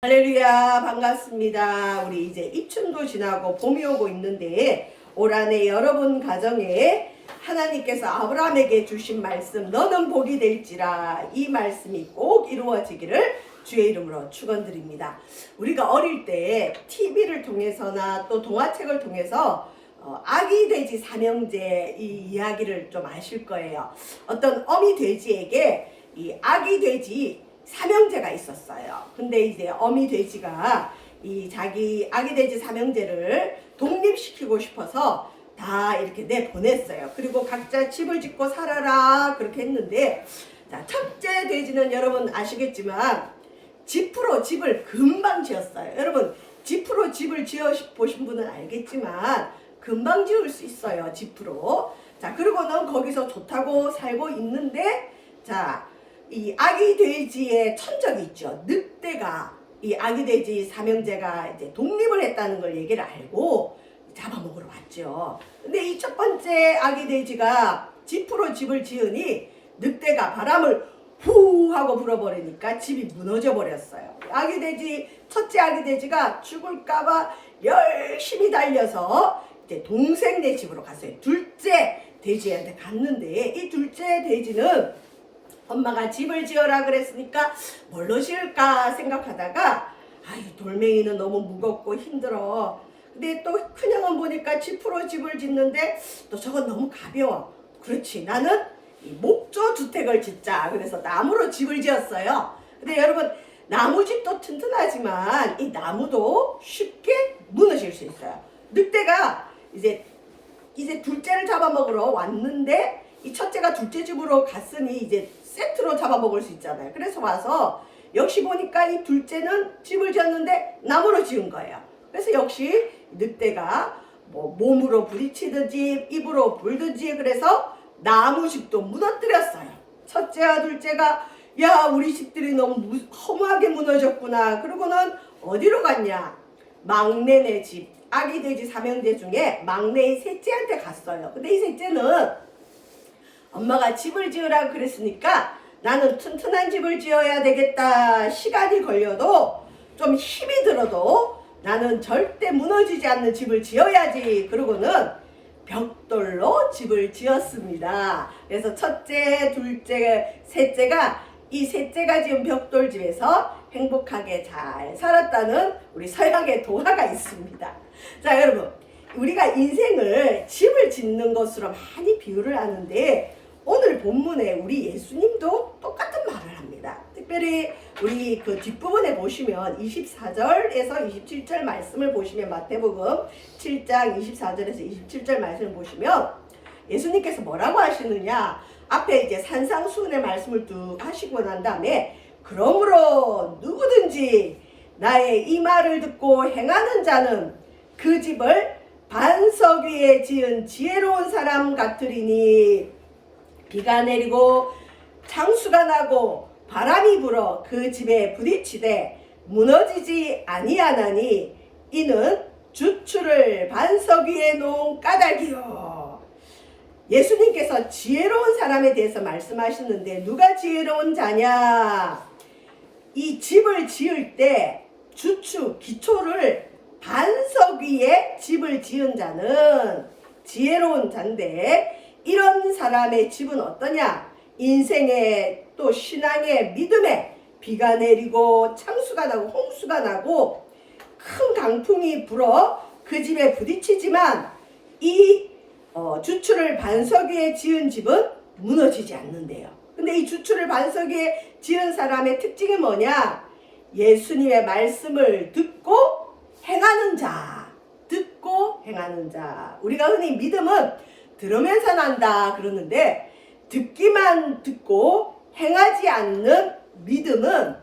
할렐루야, 반갑습니다. 우리 이제 입춘도 지나고 봄이 오고 있는데 올 한해 여러분 가정에 하나님께서 아브라함에게 주신 말씀 너는 복이 될지라, 이 말씀이 꼭 이루어지기를 주의 이름으로 축원드립니다. 우리가 어릴 때 TV를 통해서나 또 동화책을 통해서 아기 돼지 삼형제 이 이야기를 좀 아실 거예요. 어떤 어미 돼지에게 이 아기 돼지 삼형제가 있었어요. 근데 이제 어미 돼지가 이 자기 아기 돼지 삼형제를 독립시키고 싶어서 다 이렇게 내보냈어요. 그리고 각자 집을 짓고 살아라 그렇게 했는데, 자, 첫째 돼지는 여러분 아시겠지만 지프로 집을 금방 지었어요. 여러분 지프로 집을 지어 보신 분은 알겠지만 금방 지을 수 있어요, 지프로. 자, 그리고는 거기서 좋다고 살고 있는데, 자, 이 아기 돼지의 천적이 있죠. 늑대가 이 아기 돼지 삼형제가 이제 독립을 했다는 걸 얘기를 알고 잡아먹으러 왔죠. 근데 이 첫 번째 아기 돼지가 지프로 집을 지으니 늑대가 바람을 후 하고 불어버리니까 집이 무너져 버렸어요. 첫째 아기 돼지가 죽을까봐 열심히 달려서 이제 동생네 집으로 갔어요. 둘째 돼지한테 갔는데, 이 둘째 돼지는 엄마가 집을 지어라 그랬으니까 뭘로 지을까 생각하다가, 아이, 돌멩이는 너무 무겁고 힘들어. 근데 또 큰형은 보니까 지프로 집을 짓는데 또 저건 너무 가벼워. 그렇지, 나는 이 목조 주택을 짓자. 그래서 나무로 집을 지었어요. 근데 여러분, 나무집도 튼튼하지만 이 나무도 쉽게 무너질 수 있어요. 늑대가 이제 둘째를 잡아먹으러 왔는데, 이 첫째가 둘째 집으로 갔으니 이제 세트로 잡아먹을 수 있잖아요. 그래서 와서 역시 보니까 이 둘째는 집을 지었는데 나무로 지은 거예요. 그래서 역시 늑대가 뭐 몸으로 부딪히든지 입으로 불든지 그래서 나무집도 무너뜨렸어요. 첫째와 둘째가, 야, 우리 집들이 너무 허무하게 무너졌구나. 그러고는 어디로 갔냐? 막내네 집, 아기 돼지 삼형제 중에 막내인 셋째한테 갔어요. 근데 이 셋째는 엄마가 집을 지으라고 그랬으니까 나는 튼튼한 집을 지어야 되겠다. 시간이 걸려도 좀 힘이 들어도 나는 절대 무너지지 않는 집을 지어야지. 그러고는 벽돌로 집을 지었습니다. 그래서 첫째, 둘째, 셋째가 이 셋째가 지은 벽돌집에서 행복하게 잘 살았다는 우리 서양의 동화가 있습니다. 자, 여러분, 우리가 인생을 집을 짓는 것으로 많이 비유를 하는데, 오늘 본문에 우리 예수님도 똑같은 말을 합니다. 특별히 우리 그 뒷부분에 보시면 24절에서 27절 말씀을 보시면, 마태복음 7장 24절에서 27절 말씀을 보시면 예수님께서 뭐라고 하시느냐, 앞에 이제 산상수훈의 말씀을 쭉 하시고 난 다음에, 그러므로 누구든지 나의 이 말을 듣고 행하는 자는 그 집을 반석 위에 지은 지혜로운 사람 같으리니, 비가 내리고 창수가 나고 바람이 불어 그 집에 부딪히되 무너지지 아니하나니, 이는 주추를 반석 위에 놓은 까닭이요. 예수님께서 지혜로운 사람에 대해서 말씀하시는데, 누가 지혜로운 자냐? 이 집을 지을 때 주추, 기초를 반석 위에 집을 지은 자는 지혜로운 자인데, 이런 사람의 집은 어떠냐? 인생의 또 신앙의 믿음에 비가 내리고 창수가 나고 홍수가 나고 큰 강풍이 불어 그 집에 부딪히지만 이 주추를 반석 위에 지은 집은 무너지지 않는데요. 근데 이 주추를 반석 위에 지은 사람의 특징이 뭐냐? 예수님의 말씀을 듣고 행하는 자. 듣고 행하는 자. 우리가 흔히 믿음은 들으면서 난다 그러는데, 듣기만 듣고 행하지 않는 믿음은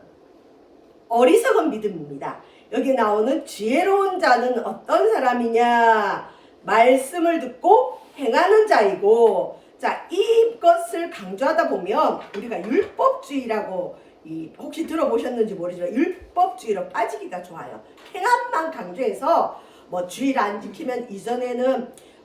어리석은 믿음입니다. 여기 나오는 지혜로운 자는 어떤 사람이냐? 말씀을 듣고 행하는 자이고, 자, 이것을 강조하다 보면 우리가 율법주의라고, 혹시 들어보셨는지 모르지만 율법주의로 빠지기가 좋아요. 행함만 강조해서 뭐 주일 안 지키면 이전에는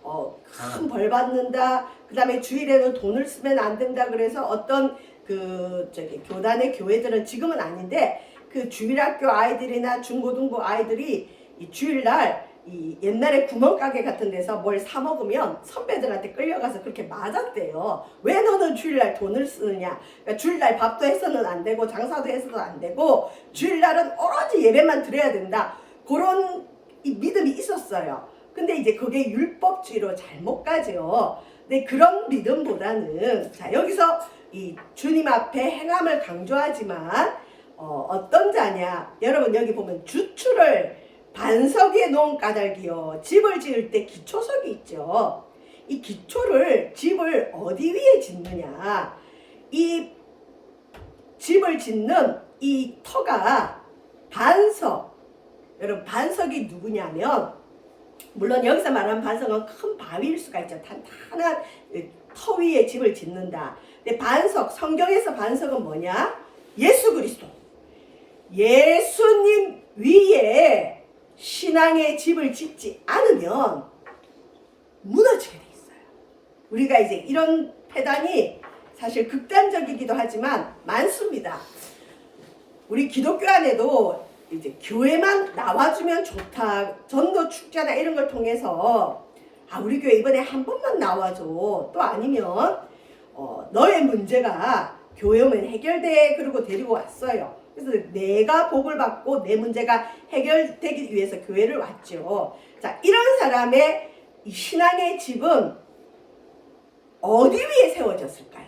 큰 벌 받는다. 그 다음에 주일에는 돈을 쓰면 안 된다. 그래서 어떤 교단의 교회들은, 지금은 아닌데 그 주일학교 아이들이나 중고등부 아이들이 이 주일날 이 옛날에 구멍가게 같은 데서 뭘 사 먹으면 선배들한테 끌려가서 그렇게 맞았대요. 왜 너는 주일날 돈을 쓰느냐? 그러니까 주일날 밥도 해서는 안 되고 장사도 해서는 안 되고 주일날은 오로지 예배만 드려야 된다. 그런 이 믿음이 있었어요. 근데 이제 그게 율법주의로 잘못 가죠. 근데 그런 믿음보다는 자 여기서 이 주님 앞에 행함을 강조하지만 어떤 자냐? 여러분 여기 보면 주추를 반석 위에 놓은 까닭이요. 집을 지을 때 기초석이 있죠. 이 기초를 집을 어디 위에 짓느냐? 이 집을 짓는 이 터가 반석. 여러분 반석이 누구냐면 물론 여기서 말하는 반석은 큰 바위일 수가 있죠. 탄탄한 터 위에 집을 짓는다. 근데 반석, 성경에서 반석은 뭐냐? 예수 그리스도. 예수님 위에 신앙의 집을 짓지 않으면 무너지게 돼 있어요. 우리가 이제 이런 패단이 사실 극단적이기도 하지만 많습니다. 우리 기독교 안에도 이제 교회만 나와주면 좋다. 전도 축제나 이런 걸 통해서 우리 교회 이번에 한 번만 나와줘. 또 아니면 너의 문제가 교회 오면 해결돼. 그러고 데리고 왔어요. 그래서 내가 복을 받고 내 문제가 해결되기 위해서 교회를 왔죠. 자, 이런 사람의 이 신앙의 집은 어디 위에 세워졌을까요?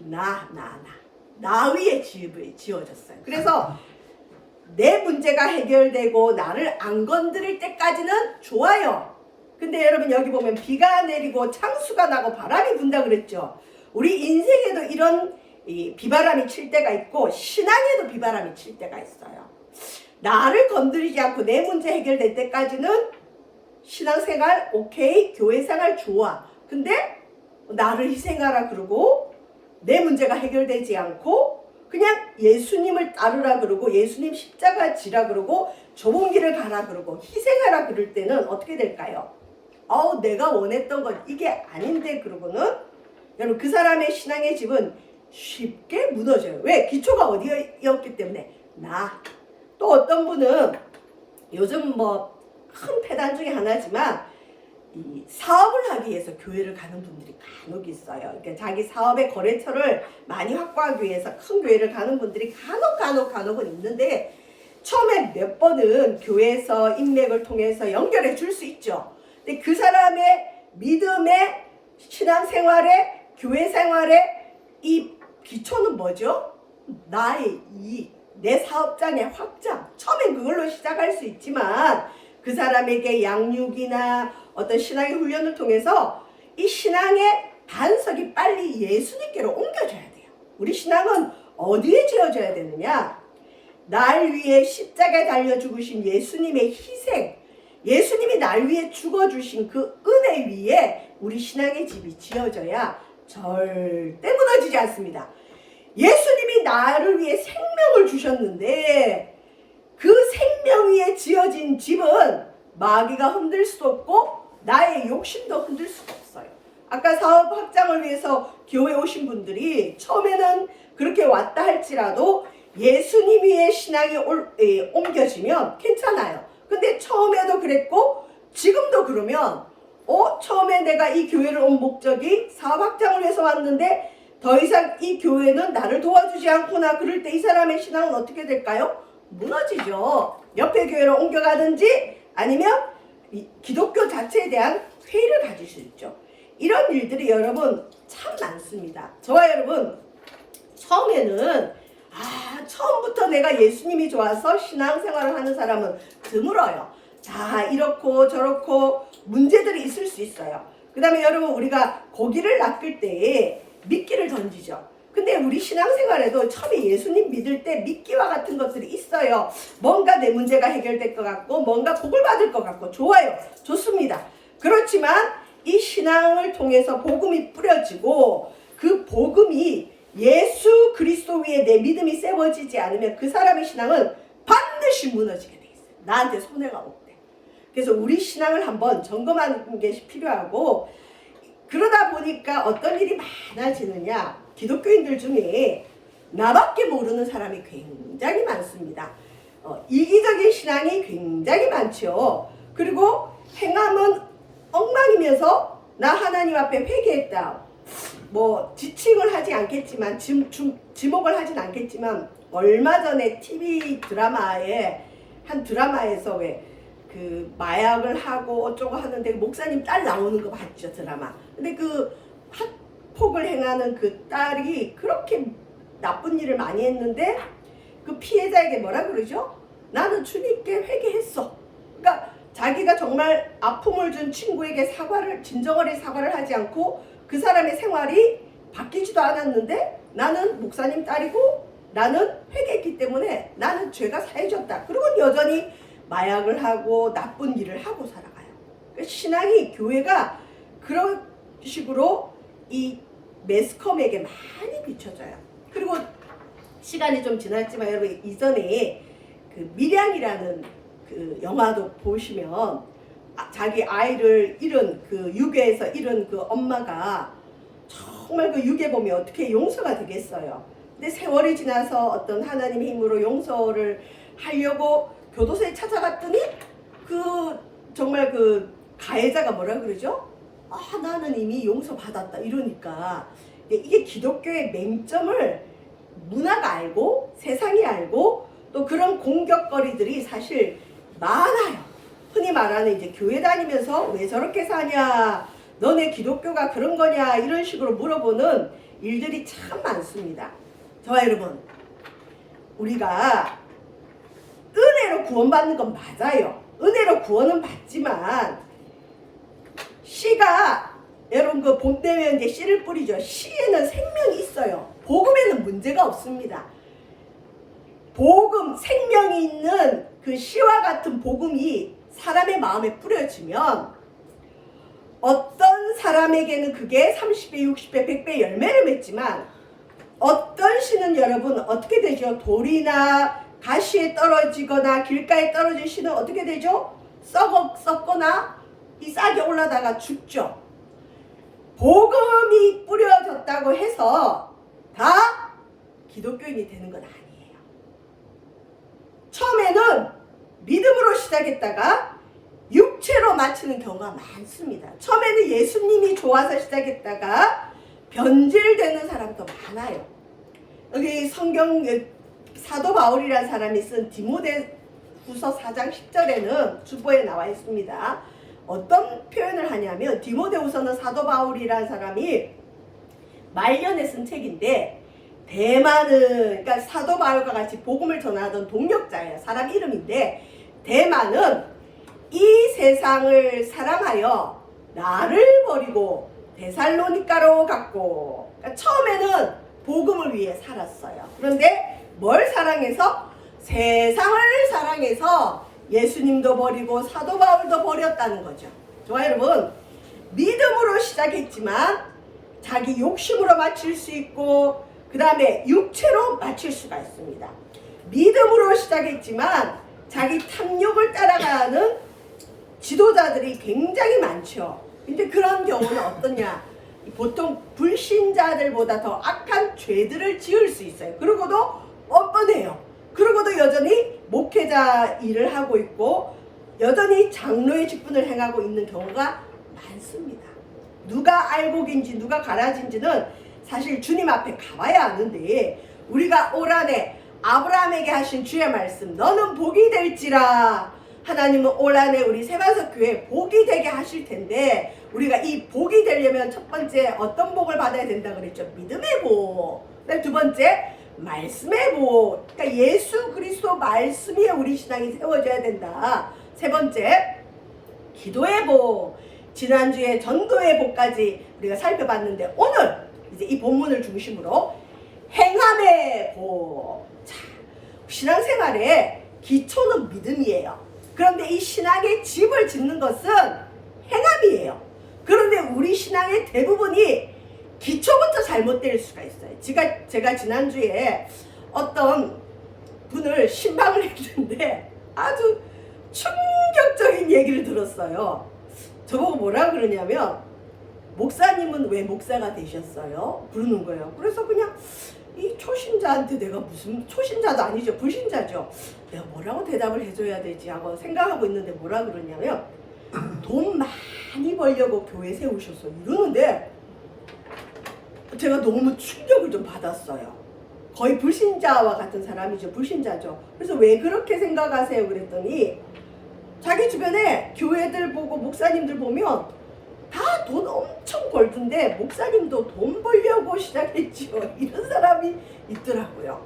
나 위에 집을 지어졌어요. 그래서 내 문제가 해결되고 나를 안 건드릴 때까지는 좋아요. 근데 여러분 여기 보면 비가 내리고 창수가 나고 바람이 분다 그랬죠. 우리 인생에도 이런 이 비바람이 칠 때가 있고 신앙에도 비바람이 칠 때가 있어요. 나를 건드리지 않고 내 문제 해결될 때까지는 신앙생활 오케이, 교회생활 좋아. 근데 나를 희생하라 그러고 내 문제가 해결되지 않고 그냥 예수님을 따르라 그러고 예수님 십자가 지라 그러고 좁은 길을 가라 그러고 희생하라 그럴 때는 어떻게 될까요? 내가 원했던 건 이게 아닌데 그러고는 여러분 그 사람의 신앙의 집은 쉽게 무너져요. 왜? 기초가 어디였기 때문에 또 어떤 분은 요즘 큰 패단 중에 하나지만 이 사업을 하기 위해서 교회를 가는 분들이 간혹 있어요. 그러니까 자기 사업의 거래처를 많이 확보하기 위해서 큰 교회를 가는 분들이 간혹은 있는데 처음에 몇 번은 교회에서 인맥을 통해서 연결해 줄 수 있죠. 근데 그 사람의 믿음의 신앙생활에 교회 생활에 이 기초는 뭐죠? 나의 이익, 내 사업장의 확장. 처음엔 그걸로 시작할 수 있지만 그 사람에게 양육이나 어떤 신앙의 훈련을 통해서 이 신앙의 반석이 빨리 예수님께로 옮겨져야 돼요. 우리 신앙은 어디에 지어져야 되느냐? 날 위해 십자가에 달려 죽으신 예수님의 희생, 예수님이 날 위해 죽어주신 그 은혜 위에 우리 신앙의 집이 지어져야 절대 무너지지 않습니다. 예수님이 나를 위해 생명을 주셨는데 그 생명 위에 지어진 집은 마귀가 흔들 수도 없고 나의 욕심도 흔들 수가 없어요. 아까 사업 확장을 위해서 교회 오신 분들이 처음에는 그렇게 왔다 할지라도 예수님 위에 신앙이 옮겨지면 괜찮아요. 근데 처음에도 그랬고 지금도 그러면 처음에 내가 이 교회를 온 목적이 사업 확장을 위해서 왔는데 더 이상 이 교회는 나를 도와주지 않구나. 그럴 때 이 사람의 신앙은 어떻게 될까요? 무너지죠. 옆에 교회로 옮겨가든지 아니면 이 기독교 자체에 대한 회의를 가질 수 있죠. 이런 일들이 여러분 참 많습니다. 저와 여러분 처음에는 처음부터 내가 예수님이 좋아서 신앙생활을 하는 사람은 드물어요. 자, 이렇고 저렇고 문제들이 있을 수 있어요. 그 다음에 여러분 우리가 고기를 낚을 때 미끼를 던지죠. 근데 우리 신앙생활에도 처음에 예수님 믿을 때 미끼와 같은 것들이 있어요. 뭔가 내 문제가 해결될 것 같고 뭔가 복을 받을 것 같고 좋아요. 좋습니다. 그렇지만 이 신앙을 통해서 복음이 뿌려지고 그 복음이 예수 그리스도 위에 내 믿음이 세워지지 않으면 그 사람의 신앙은 반드시 무너지게 돼 있어요. 나한테 손해가 없대. 그래서 우리 신앙을 한번 점검하는 게 필요하고 그러다 보니까 어떤 일이 많아지느냐. 기독교인들 중에 나밖에 모르는 사람이 굉장히 많습니다. 이기적인 신앙이 굉장히 많죠. 그리고 행함은 엉망이면서 나 하나님 앞에 회개했다. 뭐 지칭을 하지 않겠지만 지목을 하진 않겠지만 얼마 전에 TV 드라마에 한 드라마에서 왜 그 마약을 하고 어쩌고 하는데 목사님 딸 나오는 거 봤죠, 드라마. 근데 그 학폭을 행하는 그 딸이 그렇게 나쁜 일을 많이 했는데 그 피해자에게 뭐라 그러죠? 나는 주님께 회개했어. 그러니까 자기가 정말 아픔을 준 친구에게 진정어리 사과를 하지 않고 그 사람의 생활이 바뀌지도 않았는데 나는 목사님 딸이고 나는 회개했기 때문에 나는 죄가 사해졌다. 그리고 여전히 마약을 하고 나쁜 일을 하고 살아가요. 그러니까 신앙이 교회가 그런 식으로 이 매스컴에게 많이 비춰져요. 그리고 시간이 좀 지났지만 여러분 이전에 그 밀양이라는 그 영화도 보시면 자기 아이를 잃은 그 유괴해서 잃은 그 엄마가 정말 그 유괴 범이 어떻게 용서가 되겠어요. 근데 세월이 지나서 어떤 하나님의 힘으로 용서를 하려고 교도소에 찾아갔더니 그 정말 그 가해자가 뭐라 그러죠? 나는 이미 용서받았다 이러니까 이게 기독교의 맹점을 문화가 알고 세상이 알고 또 그런 공격거리들이 사실 많아요. 흔히 말하는 이제 교회 다니면서 왜 저렇게 사냐, 너네 기독교가 그런 거냐 이런 식으로 물어보는 일들이 참 많습니다. 저와 여러분, 우리가 은혜로 구원받는 건 맞아요. 은혜로 구원은 받지만 씨가 여러분 그 봄 되면 이제 씨를 뿌리죠. 씨에는 생명이 있어요. 복음에는 문제가 없습니다. 복음, 생명이 있는 그 씨와 같은 복음이 사람의 마음에 뿌려지면 어떤 사람에게는 그게 30배, 60배, 100배 열매를 맺지만 어떤 씨는 여러분 어떻게 되죠? 돌이나 가시에 떨어지거나 길가에 떨어진 씨는 어떻게 되죠? 썩거나 이 싹이 올라다가 죽죠. 복음이 뿌려졌다고 해서 다 기독교인이 되는 건 아니에요. 처음에는 믿음으로 시작했다가 육체로 마치는 경우가 많습니다. 처음에는 예수님이 좋아서 시작했다가 변질되는 사람도 많아요. 여기 성경 사도 바울이라는 사람이 쓴 디모데후서 4장 10절에는 주보에 나와 있습니다. 어떤 표현을 하냐면 디모데후서는 사도 바울이라는 사람이 말년에 쓴 책인데 대만은 그러니까 사도 바울과 같이 복음을 전하던 동력자예요. 사람 이름인데 대만은 이 세상을 사랑하여 나를 버리고 데살로니가로 갔고 그러니까 처음에는 복음을 위해 살았어요. 그런데 뭘 사랑해서? 세상을 사랑해서 예수님도 버리고 사도 바울도 버렸다는 거죠. 좋아요 여러분, 믿음으로 시작했지만 자기 욕심으로 마칠 수 있고 그 다음에 육체로 마칠 수가 있습니다. 믿음으로 시작했지만 자기 탐욕을 따라가는 지도자들이 굉장히 많죠. 근데 그런 경우는 어떠냐? 보통 불신자들보다 더 악한 죄들을 지을 수 있어요. 그러고도 뻔뻔해요. 그러고도 여전히 목회자 일을 하고 있고 여전히 장로의 직분을 행하고 있는 경우가 많습니다. 누가 알곡인지 누가 가라진지는 사실 주님 앞에 가봐야 아는데 우리가 올 한해 아브라함에게 하신 주의 말씀 너는 복이 될지라 하나님은 올 한해 우리 세바석교회 복이 되게 하실 텐데 우리가 이 복이 되려면 첫 번째 어떤 복을 받아야 된다 그랬죠? 믿음의 복. 두 번째 말씀의 복. 그러니까 예수 그리스도 말씀 위에 우리 신앙이 세워져야 된다. 세 번째 기도의 복. 지난주에 전도의 복까지 우리가 살펴봤는데 오늘 이제 이 본문을 중심으로 행함의 복. 자, 신앙생활의 기초는 믿음이에요. 그런데 이 신앙의 집을 짓는 것은 행함이에요. 그런데 우리 신앙의 대부분이 기초부터 잘못될 수가 있어요. 제가 지난주에 어떤 분을 신방을 했는데 아주 충격적인 얘기를 들었어요. 저보고 뭐라 그러냐면 목사님은 왜 목사가 되셨어요? 그러는 거예요. 그래서 그냥 이 초신자한테 내가 무슨, 초신자도 아니죠, 불신자죠, 내가 뭐라고 대답을 해줘야 되지 하고 생각하고 있는데 뭐라 그러냐면 돈 많이 벌려고 교회 세우셔서 이러는데 제가 너무 충격을 좀 받았어요. 거의 불신자와 같은 사람이죠. 불신자죠. 그래서 왜 그렇게 생각하세요? 그랬더니 자기 주변에 교회들 보고 목사님들 보면 다 돈 엄청 벌던데 목사님도 돈 벌려고 시작했지요. 이런 사람이 있더라고요.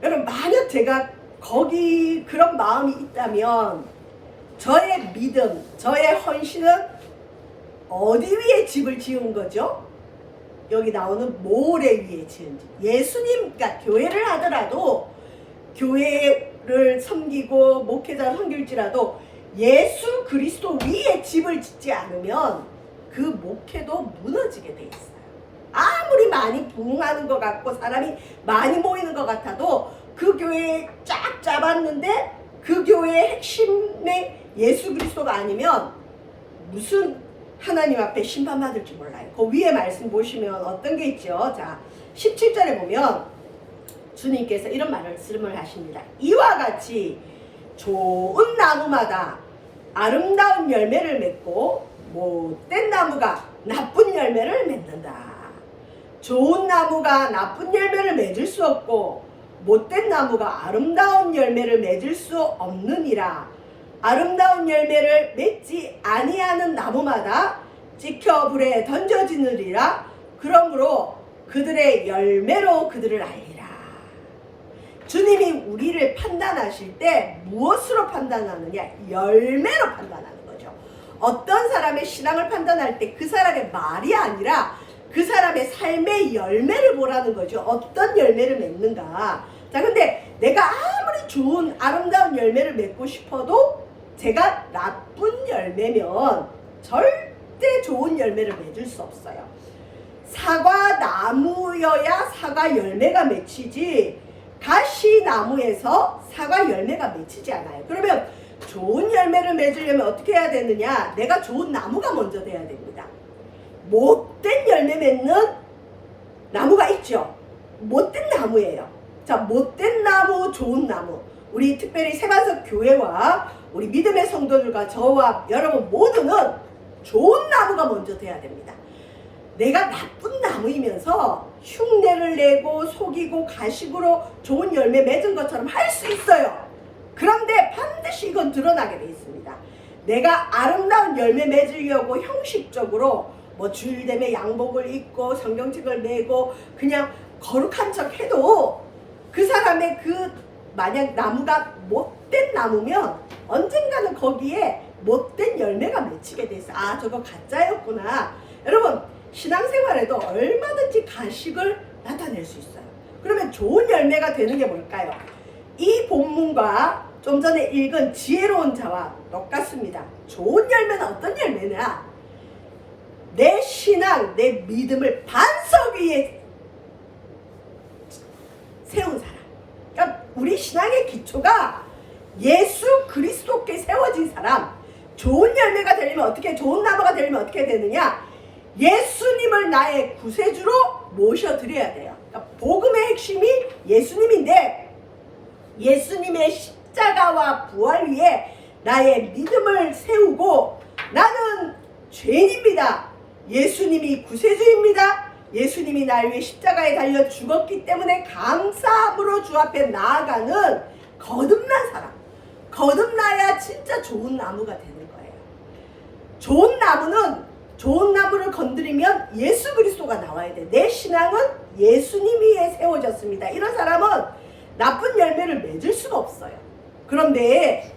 여러분, 만약 제가 거기 그런 마음이 있다면 저의 믿음, 저의 헌신은 어디 위에 집을 지은 거죠? 여기 나오는 모래 위에 지은 집. 예수님, 그러니까 교회를 하더라도, 교회를 섬기고 목회자를 섬길지라도 예수 그리스도 위에 집을 짓지 않으면 그 목회도 무너지게 돼 있어요. 아무리 많이 부흥하는 것 같고 사람이 많이 모이는 것 같아도 그 교회에 쫙 잡았는데 그 교회의 핵심의 예수 그리스도가 아니면 무슨 하나님 앞에 심판받을지 몰라요. 그 위에 말씀 보시면 어떤 게 있죠? 자, 17절에 보면 주님께서 이런 말씀을 하십니다. 이와 같이 좋은 나무마다 아름다운 열매를 맺고 못된 나무가 나쁜 열매를 맺는다. 좋은 나무가 나쁜 열매를 맺을 수 없고 못된 나무가 아름다운 열매를 맺을 수 없느니라. 아름다운 열매를 맺지 아니하는 나무마다 찍혀 불에 던져지느니라. 그러므로 그들의 열매로 그들을 알리라. 주님이 우리를 판단하실 때 무엇으로 판단하느냐? 열매로 판단하는 거죠. 어떤 사람의 신앙을 판단할 때 그 사람의 말이 아니라 그 사람의 삶의 열매를 보라는 거죠. 어떤 열매를 맺는가. 자, 근데 내가 아무리 좋은 아름다운 열매를 맺고 싶어도 제가 나쁜 열매면 절대 좋은 열매를 맺을 수 없어요. 사과 나무여야 사과 열매가 맺히지 가시나무에서 사과 열매가 맺히지 않아요. 그러면 좋은 열매를 맺으려면 어떻게 해야 되느냐? 내가 좋은 나무가 먼저 돼야 됩니다. 못된 열매 맺는 나무가 있죠. 못된 나무예요. 자, 못된 나무, 좋은 나무. 우리 특별히 세반석 교회와 우리 믿음의 성도들과 저와 여러분 모두는 좋은 나무가 먼저 돼야 됩니다. 내가 나쁜 나무이면서 흉내를 내고 속이고 가식으로 좋은 열매 맺은 것처럼 할 수 있어요. 그런데 반드시 이건 드러나게 돼 있습니다. 내가 아름다운 열매 맺으려고 형식적으로 뭐 주일되면 양복을 입고 성경책을 메고 그냥 거룩한 척 해도 그 사람의 그 만약 나무가 못된 나무면 언젠가는 거기에 못된 열매가 맺히게 돼 있어요. 아, 저거 가짜였구나. 여러분, 신앙생활에도 얼마든지 가식을 나타낼 수 있어요. 그러면 좋은 열매가 되는 게 뭘까요? 이 본문과 좀 전에 읽은 지혜로운 자와 똑같습니다. 좋은 열매는 어떤 열매냐? 내 신앙, 내 믿음을 반석 위에 세운 사람. 그러니까 우리 신앙의 기초가 예수 그리스도께 세워진 사람. 좋은 열매가 되려면 어떻게, 좋은 나무가 되려면 어떻게 되느냐? 예수님을 나의 구세주로 모셔드려야 돼요. 그러니까 복음의 핵심이 예수님인데 예수님의 십자가와 부활 위에 나의 믿음을 세우고 나는 죄인입니다. 예수님이 구세주입니다. 예수님이 날 위해 십자가에 달려 죽었기 때문에 감사함으로 주 앞에 나아가는 거듭난 사람. 거듭나야 진짜 좋은 나무가 되는 거예요. 좋은 나무는 좋은 나무를 건드리면 예수 그리스도가 나와야 돼. 내 신앙은 예수님 위에 세워졌습니다. 이런 사람은 나쁜 열매를 맺을 수가 없어요. 그런데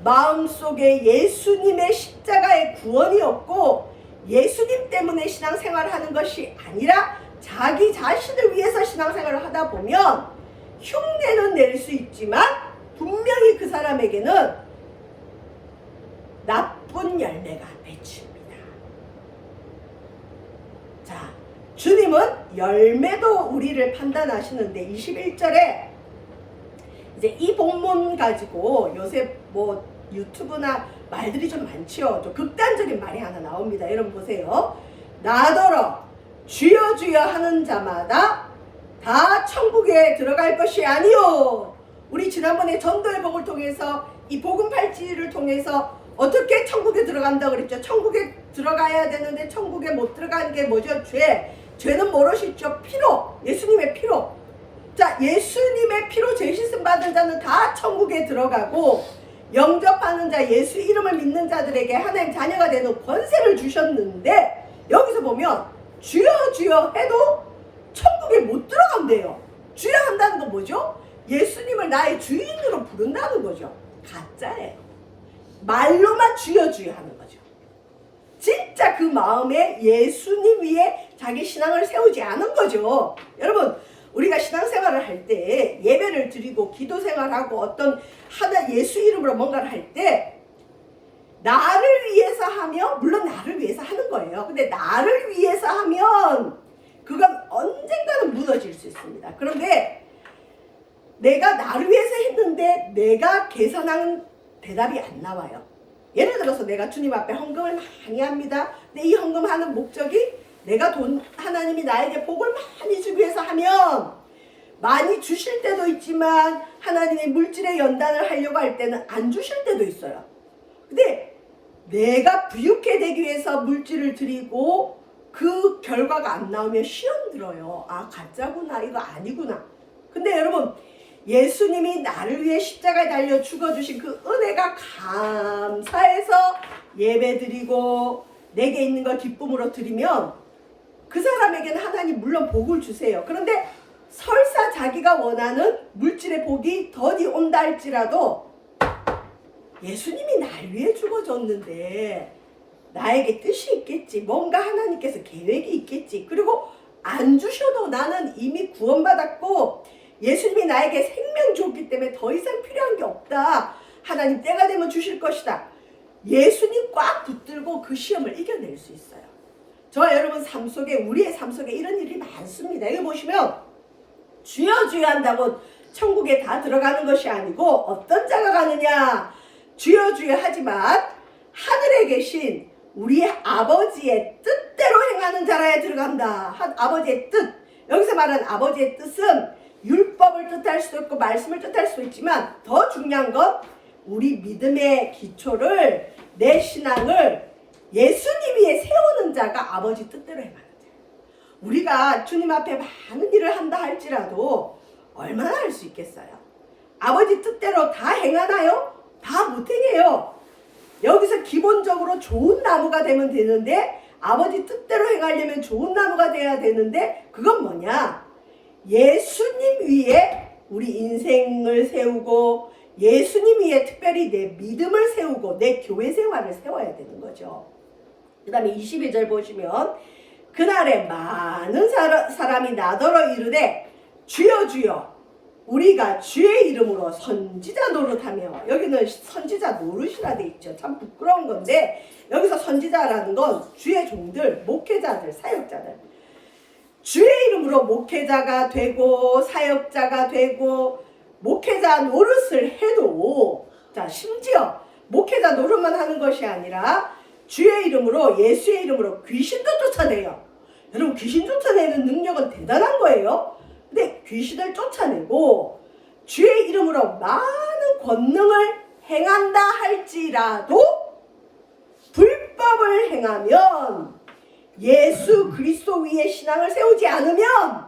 마음속에 예수님의 십자가의 구원이 없고 예수님 때문에 신앙생활을 하는 것이 아니라 자기 자신을 위해서 신앙생활을 하다 보면 흉내는 낼 수 있지만 분명히 그 사람에게는 나쁜 열매가 맺힙니다. 자, 주님은 열매도 우리를 판단하시는데 21절에 이제 이 본문 가지고 요새 뭐 유튜브나 말들이 좀 많지요. 좀 극단적인 말이 하나 나옵니다. 여러분 보세요. 나더러 주여 주여 하는 자마다 다 천국에 들어갈 것이 아니요. 우리 지난번에 전도의 복을 통해서 이 복음 팔찌를 통해서 어떻게 천국에 들어간다 그랬죠. 천국에 들어가야 되는데 천국에 못 들어가는 게 뭐죠? 죄는 뭐로시죠? 피로. 예수님의 피로. 자, 예수님의 피로 죄씻음 받은 자는 다 천국에 들어가고, 영접하는 자, 예수 이름을 믿는 자들에게 하나님 자녀가 되는 권세를 주셨는데, 여기서 보면 주여 주여 해도 천국에 못 들어간대요. 주여 한다는 건 뭐죠? 예수님을 나의 주인으로 부른다는 거죠. 가짜예요. 말로만 주여 주여 하는 거죠. 진짜 그 마음에 예수님 위에 자기 신앙을 세우지 않은 거죠. 여러분, 우리가 신앙생활을 할 때, 예배를 드리고 기도 생활하고 어떤 하나 예수 이름으로 뭔가를 할 때, 나를 위해서 하면, 물론 나를 위해서 하는 거예요. 근데 나를 위해서 하면 그건 언젠가는 무너질 수 있습니다. 그런데 내가 나를 위해서 했는데 내가 계산한 대답이 안 나와요. 예를 들어서 내가 주님 앞에 헌금을 많이 합니다. 근데 이 헌금하는 목적이 내가 하나님이 나에게 복을 많이 주기 위해서 하면 많이 주실 때도 있지만 하나님의 물질의 연단을 하려고 할 때는 안 주실 때도 있어요. 근데 내가 부유케 되기 위해서 물질을 드리고 그 결과가 안 나오면 시험 들어요. 아, 가짜구나, 이거 아니구나. 근데 여러분, 예수님이 나를 위해 십자가에 달려 죽어주신 그 은혜가 감사해서 예배드리고 내게 있는 걸 기쁨으로 드리면 그 사람에게는 하나님 물론 복을 주세요. 그런데 설사 자기가 원하는 물질의 복이 더디 온다 할지라도 예수님이 날 위해 죽어줬는데 나에게 뜻이 있겠지. 뭔가 하나님께서 계획이 있겠지. 그리고 안 주셔도 나는 이미 구원받았고 예수님이 나에게 생명 줬기 때문에 더 이상 필요한 게 없다. 하나님 때가 되면 주실 것이다. 예수님 꽉 붙들고 그 시험을 이겨낼 수 있어요. 저와 여러분 삶 속에, 우리의 삶 속에 이런 일이 많습니다. 여기 보시면 주여 주여 한다고 천국에 다 들어가는 것이 아니고 어떤 자가 가느냐. 주여 주여 하지만 하늘에 계신 우리의 아버지의 뜻대로 행하는 자라야 들어간다. 아버지의 뜻. 여기서 말하는 아버지의 뜻은 율법을 뜻할 수도 있고 말씀을 뜻할 수도 있지만 더 중요한 건 우리 믿음의 기초를, 내 신앙을 예수님 위에 세우는 자가 아버지 뜻대로 행하는 자예요. 우리가 주님 앞에 많은 일을 한다 할지라도 얼마나 할 수 있겠어요? 아버지 뜻대로 다 행하나요? 다 못 행해요. 여기서 기본적으로 좋은 나무가 되면 되는데, 아버지 뜻대로 행하려면 좋은 나무가 돼야 되는데, 그건 뭐냐? 예수님 위에 우리 인생을 세우고 예수님 위에 특별히 내 믿음을 세우고 내 교회 생활을 세워야 되는 거죠. 그 다음에 22절 보시면 그날에 많은 사람이 나더러 이르되 주여 주여 우리가 주의 이름으로 선지자 노릇하며, 여기는 선지자 노릇이라 돼 있죠. 참 부끄러운 건데 여기서 선지자라는 건 주의 종들, 목회자들, 사역자들, 주의 이름으로 목회자가 되고 사역자가 되고 목회자 노릇을 해도, 자, 심지어 목회자 노릇만 하는 것이 아니라 주의 이름으로, 예수의 이름으로 귀신도 쫓아내요. 여러분, 귀신 쫓아내는 능력은 대단한 거예요. 근데 귀신을 쫓아내고 주의 이름으로 많은 권능을 행한다 할지라도 불법을 행하면, 예수 그리스도 위에 신앙을 세우지 않으면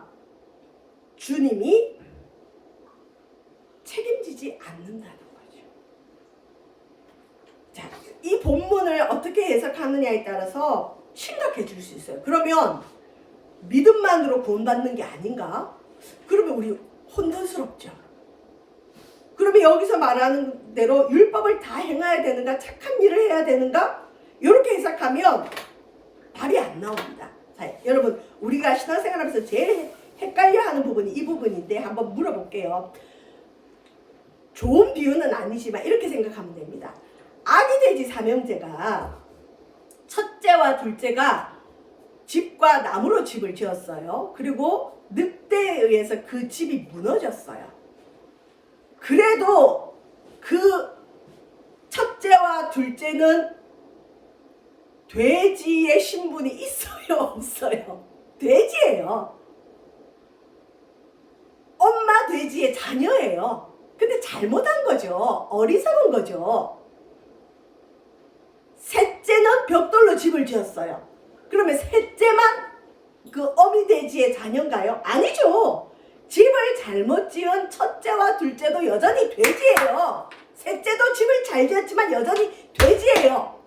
주님이 책임지지 않는다는 거죠. 자, 이 본문을 어떻게 해석하느냐에 따라서 심각해질 수 있어요. 그러면 믿음만으로 구원받는 게 아닌가? 그러면 우리 혼돈스럽죠. 그러면 여기서 말하는 대로 율법을 다 행해야 되는가? 착한 일을 해야 되는가? 이렇게 해석하면 답이 안 나옵니다. 자, 여러분, 우리가 신앙생활하면서 제일 헷갈려하는 부분이 이 부분인데 한번 물어볼게요. 좋은 비유는 아니지만 이렇게 생각하면 됩니다. 아기 돼지 삼형제가, 첫째와 둘째가 집과 나무로 집을 지었어요. 그리고 늑대에 의해서 그 집이 무너졌어요. 그래도 그 첫째와 둘째는 돼지의 신분이 있어요, 없어요? 돼지예요. 엄마 돼지의 자녀예요. 근데 잘못한 거죠. 어리석은 거죠. 셋째는 벽돌로 집을 지었어요. 그러면 셋째만 그 어미 돼지의 자녀인가요? 아니죠. 집을 잘못 지은 첫째와 둘째도 여전히 돼지예요. 셋째도 집을 잘 지었지만 여전히 돼지예요.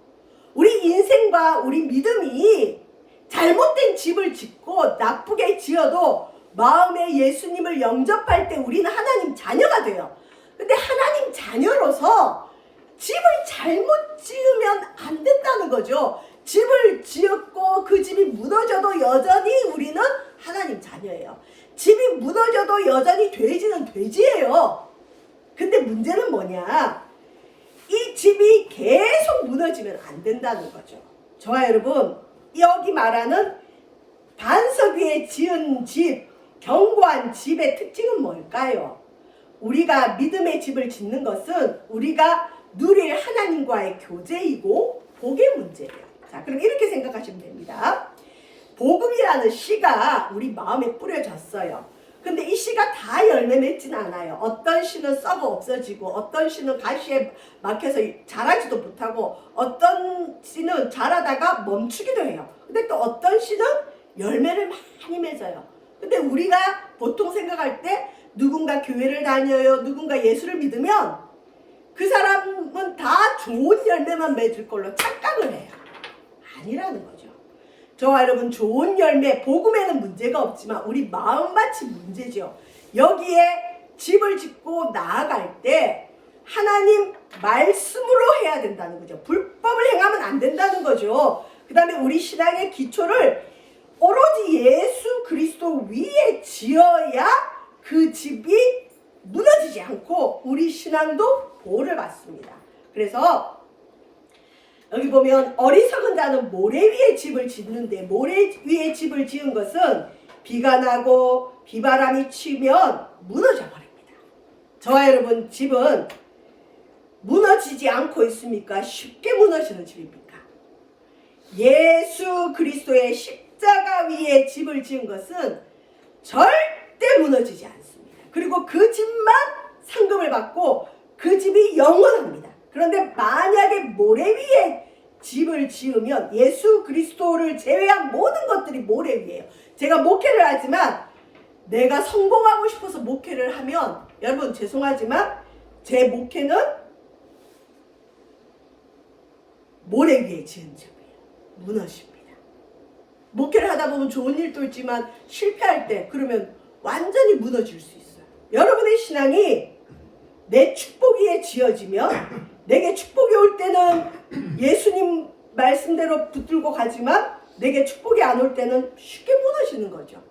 우리 인생과 우리 믿음이 잘못된 집을 짓고 나쁘게 지어도 마음에 예수님을 영접할 때 우리는 하나님 자녀가 돼요. 근데 하나님 자녀로서 집을 잘못 지으면 안 된다는 거죠. 집을 지었고 그 집이 무너져도 여전히 우리는 하나님 자녀예요. 집이 무너져도 여전히 돼지는 돼지예요. 근데 문제는 뭐냐? 이 집이 계속 무너지면 안 된다는 거죠. 저와 여러분, 여기 말하는 반석 위에 지은 집, 견고한 집의 특징은 뭘까요? 우리가 믿음의 집을 짓는 것은 우리가 누릴 하나님과의 교제이고 복의 문제예요. 자, 그럼 이렇게 생각하시면 됩니다. 복음이라는 씨가 우리 마음에 뿌려졌어요. 근데 이 씨가 다 열매 맺진 않아요. 어떤 씨는 썩어 없어지고, 어떤 씨는 가시에 막혀서 자라지도 못하고, 어떤 씨는 자라다가 멈추기도 해요. 근데 또 어떤 씨는 열매를 많이 맺어요. 근데 우리가 보통 생각할 때 누군가 교회를 다녀요, 누군가 예수를 믿으면 그 사람은 다 좋은 열매만 맺을 걸로 착각을 해요. 아니라는 거죠. 저와 여러분, 좋은 열매, 복음에는 문제가 없지만 우리 마음밭이 문제죠. 여기에 집을 짓고 나아갈 때 하나님 말씀으로 해야 된다는 거죠. 불법을 행하면 안 된다는 거죠. 그 다음에 우리 신앙의 기초를 오로지 예수 그리스도 위에 지어야 그 집이 무너지지 않고 우리 신앙도 보호를 받습니다. 그래서 여기 보면 어리석은 자는 모래 위에 집을 짓는데, 모래 위에 집을 지은 것은 비가 나고 비바람이 치면 무너져 버립니다. 저와 여러분, 집은 무너지지 않고 있습니까? 쉽게 무너지는 집입니까? 예수 그리스도의 십자가 위에 집을 지은 것은 절대 무너지지 않습니다. 그리고 그 집만 상급을 받고 그 집이 영원합니다. 그런데 만약에 모래 위에 집을 지으면 예수 그리스도를 제외한 모든 것들이 모래 위에요. 제가 목회를 하지만 내가 성공하고 싶어서 목회를 하면, 여러분 죄송하지만 제 목회는 모래 위에 지은 집이에요. 무너집니다. 목회를 하다 보면 좋은 일도 있지만 실패할 때 그러면 완전히 무너질 수 있어요. 여러분의 신앙이 내 축복 위에 지어지면, 내게 축복이 올 때는 예수님 말씀대로 붙들고 가지만 내게 축복이 안 올 때는 쉽게 무너지는 거죠.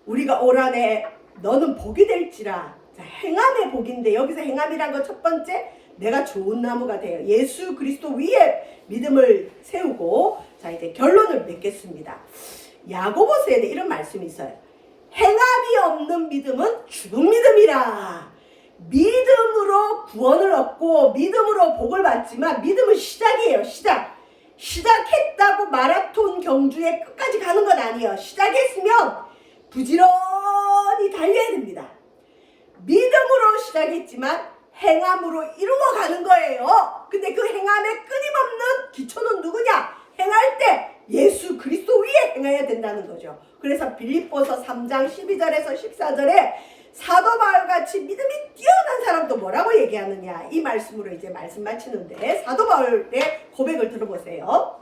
우리가 올 한해 너는 복이 될지라. 자, 행함의 복인데 여기서 행함이란 거 첫 번째, 내가 좋은 나무가 돼요. 예수 그리스도 위에 믿음을 세우고, 자 이제 결론을 맺겠습니다. 야고보서에 이런 말씀이 있어요. 행함이 없는 믿음은 죽은 믿음이라. 믿음으로 구원을 얻고 믿음으로 복을 받지만 믿음은 시작이에요. 시작했다고 마라톤 경주에 끝까지 가는 건 아니에요. 시작했으면 부지런히 달려야 됩니다. 믿음으로 시작했지만 행함으로 이루어가는 거예요. 근데 그 행함의 끊임없는 기초는 누구냐? 행할 때 예수 그리스도 위에 행해야 된다는 거죠. 그래서 빌립보서 3장 12절에서 14절에 사도 바울같이 믿음이 뛰어난 사람도 뭐라고 얘기하느냐, 이 말씀으로 이제 말씀 마치는데, 사도 바울의 고백을 들어보세요.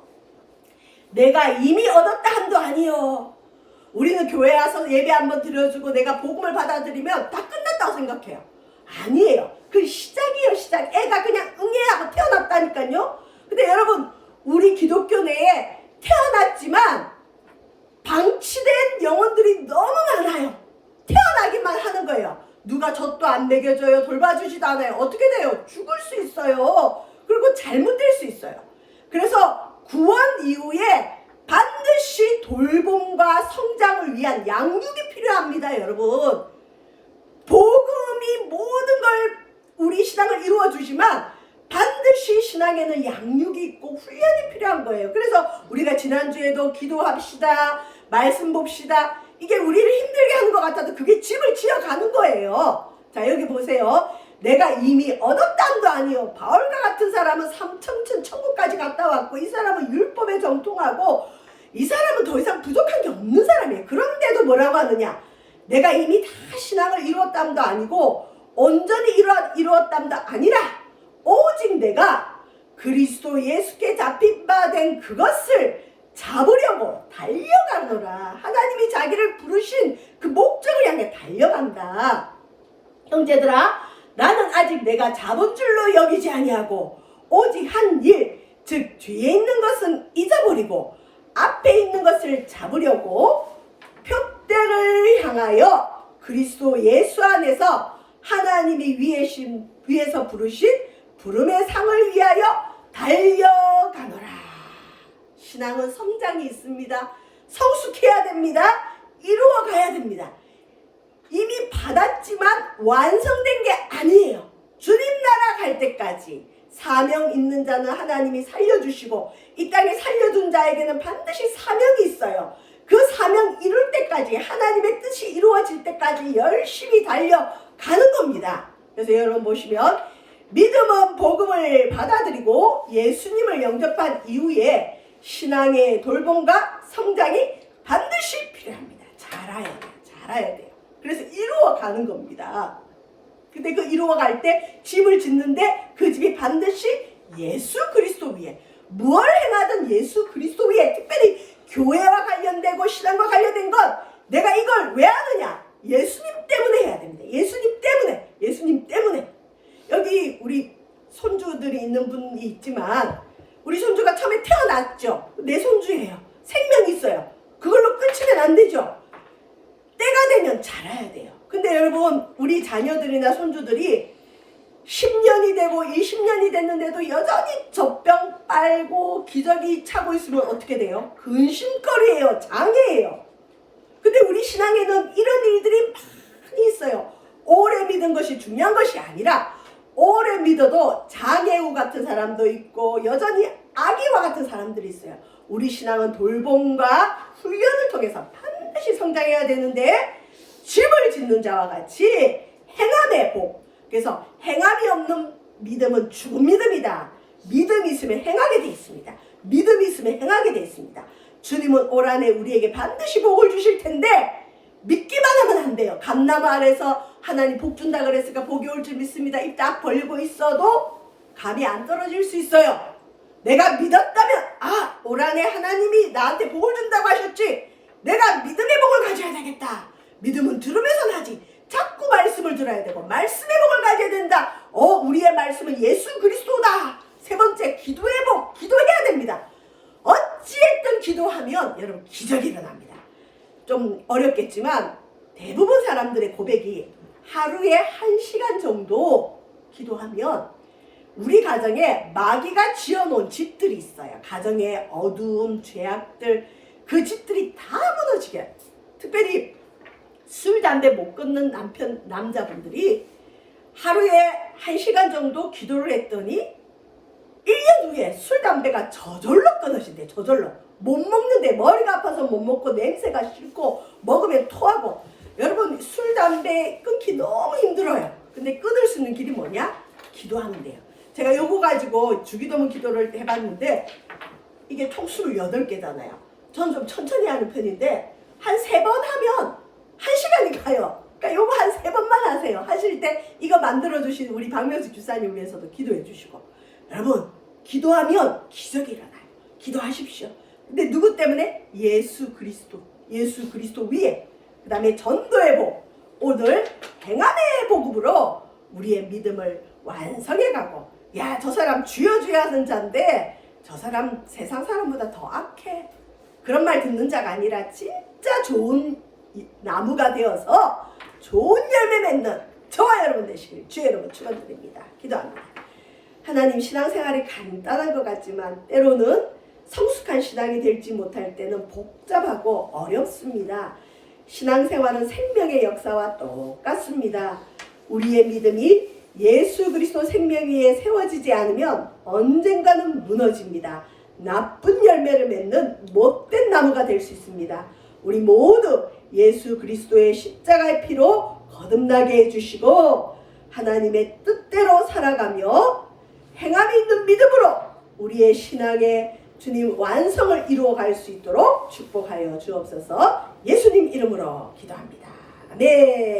내가 이미 얻었다 한도 아니요. 우리는 교회 와서 예배 한번 드려주고 내가 복음을 받아들이면 다 끝났다고 생각해요. 아니에요. 그 시작이에요. 시작. 애가 그냥 응애하고 태어났다니까요. 근데 여러분, 우리 기독교 내에 태어났지만 방치된 영혼들이 너무 많아요. 태어나기만 하는 거예요. 누가 젖도 안 먹여줘요. 돌봐주지도 않아요. 어떻게 돼요? 죽을 수 있어요. 그리고 잘못될 수 있어요. 그래서 구원 이후에 반드시 돌봄과 성장을 위한 양육이 필요합니다. 여러분, 복음이 모든 걸, 우리 신앙을 이루어 주지만 반드시 신앙의 신앙에는 양육이 있고 훈련이 필요한 거예요. 그래서 우리가 지난주에도 기도합시다, 말씀 봅시다, 이게 우리를 힘들게 하는 것 같아도 그게 집을 지어가는 거예요. 자, 여기 보세요. 내가 이미 얻었담도 아니요. 바울과 같은 사람은 삼천천 천국까지 갔다 왔고, 이 사람은 율법에 정통하고, 이 사람은 더 이상 부족한 게 없는 사람이에요. 그런데도 뭐라고 하느냐? 내가 이미 다 신앙을 이루었담도 아니고 온전히 이루었담도 아니라 오직 내가 그리스도 예수께 잡힌 바 된 그것을 잡으려고 달려가노라. 하나님이 자기를 부르신 그 목적을 향해 달려간다. 형제들아, 나는 아직 내가 잡은 줄로 여기지 아니하고 오직 한 일, 즉 뒤에 있는 것은 잊어버리고 앞에 있는 것을 잡으려고 표대를 향하여 그리스도 예수 안에서 하나님이 위에서 부르신 부름의 상을 위하여 달려가노라. 신앙은 성장이 있습니다. 성숙해야 됩니다. 이루어가야 됩니다. 이미 받았지만 완성된 게 아니에요. 주님 나라 갈 때까지 사명 있는 자는 하나님이 살려주시고 이 땅에 살려둔 자에게는 반드시 사명이 있어요. 그 사명 이룰 때까지, 하나님의 뜻이 이루어질 때까지 열심히 달려가는 겁니다. 그래서 여러분 보시면 믿음은 복음을 받아들이고 예수님을 영접한 이후에 신앙의 돌봄과 성장이 반드시 필요합니다. 자라야 돼요. 그래서 이루어가는 겁니다. 근데 그 이루어갈 때 집을 짓는데 그 집이 반드시 예수 그리스도 위에, 무엇을 행하든 예수 그리스도 위에, 특별히 교회와 관련되고 신앙과 관련된 것, 내가 이걸 왜 하느냐? 예수님 때문에 해야 됩니다. 예수님 때문에. 여기 우리 손주들이 있는 분이 있지만 우리 손주가 처음에 태어났죠. 내 손주예요. 생명이 있어요. 그걸로 끝이면 안 되죠. 때가 되면 자라야 돼요. 근데 여러분, 우리 자녀들이나 손주들이 10년이 되고 20년이 됐는데도 여전히 젖병 빨고 기저귀 차고 있으면 어떻게 돼요? 근심거리예요. 장애예요. 근데 우리 신앙에는 이런 일들이 많이 있어요. 오래 믿은 것이 중요한 것이 아니라 오래 믿어도 장애우 같은 사람도 있고 여전히 아기와 같은 사람들이 있어요. 우리 신앙은 돌봄과 훈련을 통해서 반드시 성장해야 되는데, 집을 짓는 자와 같이 행함의 복. 그래서 행함이 없는 믿음은 죽은 믿음이다. 믿음이 있으면 행하게 돼 있습니다. 믿음이 있으면 행하게 돼 있습니다. 주님은 올 한해 우리에게 반드시 복을 주실 텐데 믿기만 하면 안 돼요. 감나무 아래서 하나님 복 준다 그랬으니까 복이 올 줄 믿습니다. 입 딱 벌리고 있어도 감이 안 떨어질 수 있어요. 내가 믿었다면, 올 한해 하나님이 나한테 복을 준다고 하셨지, 내가 믿음의 복을 가져야 되겠다. 믿음은 들으면서 나지. 자꾸 말씀을 들어야 되고 말씀의 복을 가져야 된다. 우리의 말씀은 예수 그리스도다. 세 번째, 기도의 복. 기도해야 됩니다. 어찌했든 기도하면 여러분 기적이 일어납니다. 좀 어렵겠지만 대부분 사람들의 고백이 하루에 1시간 정도 기도하면 우리 가정에 마귀가 지어놓은 집들이 있어요. 가정의 어두움, 죄악들, 그 집들이 다 무너지게 해요. 특별히 술, 담배 못 끊는 남자분들이 하루에 1시간 정도 기도를 했더니 1년 후에 술, 담배가 저절로 끊어진대. 저절로. 못 먹는데, 머리가 아파서 못 먹고 냄새가 싫고 먹으면 토하고. 여러분, 술, 담배 끊기 너무 힘들어요. 근데 끊을 수 있는 길이 뭐냐? 기도하면 돼요. 제가 요거 가지고 주기도문 기도를 해봤는데 이게 총수로 8개잖아요. 전 좀 천천히 하는 편인데 한 3번 하면 1시간이 가요. 그러니까 요거 한 3번만 하세요. 하실 때 이거 만들어주신 우리 박명숙 주사님 위해서도 기도해 주시고. 여러분, 기도하면 기적이 일어나요. 기도하십시오. 근데 누구 때문에? 예수 그리스도 위에. 그 다음에 전도의 복. 오늘 행함의 복음으로 우리의 믿음을 완성해가고, 야, 저 사람 주여 하는 자인데 저 사람 세상 사람보다 더 악해. 그런 말 듣는 자가 아니라 진짜 좋은 나무가 되어서 좋은 열매 맺는 저와 여러분 되시길 주의 여러분 축원드립니다. 기도합니다. 하나님, 신앙생활이 간단한 것 같지만 때로는 성숙한 신앙이 될지 못할 때는 복잡하고 어렵습니다. 신앙생활은 생명의 역사와 똑같습니다. 우리의 믿음이 예수 그리스도 생명 위에 세워지지 않으면 언젠가는 무너집니다. 나쁜 열매를 맺는 못된 나무가 될 수 있습니다. 우리 모두 예수 그리스도의 십자가의 피로 거듭나게 해주시고 하나님의 뜻대로 살아가며 행함이 있는 믿음으로 우리의 신앙의 주님 완성을 이루어갈 수 있도록 축복하여 주옵소서. 예수님 이름으로 기도합니다. 아멘.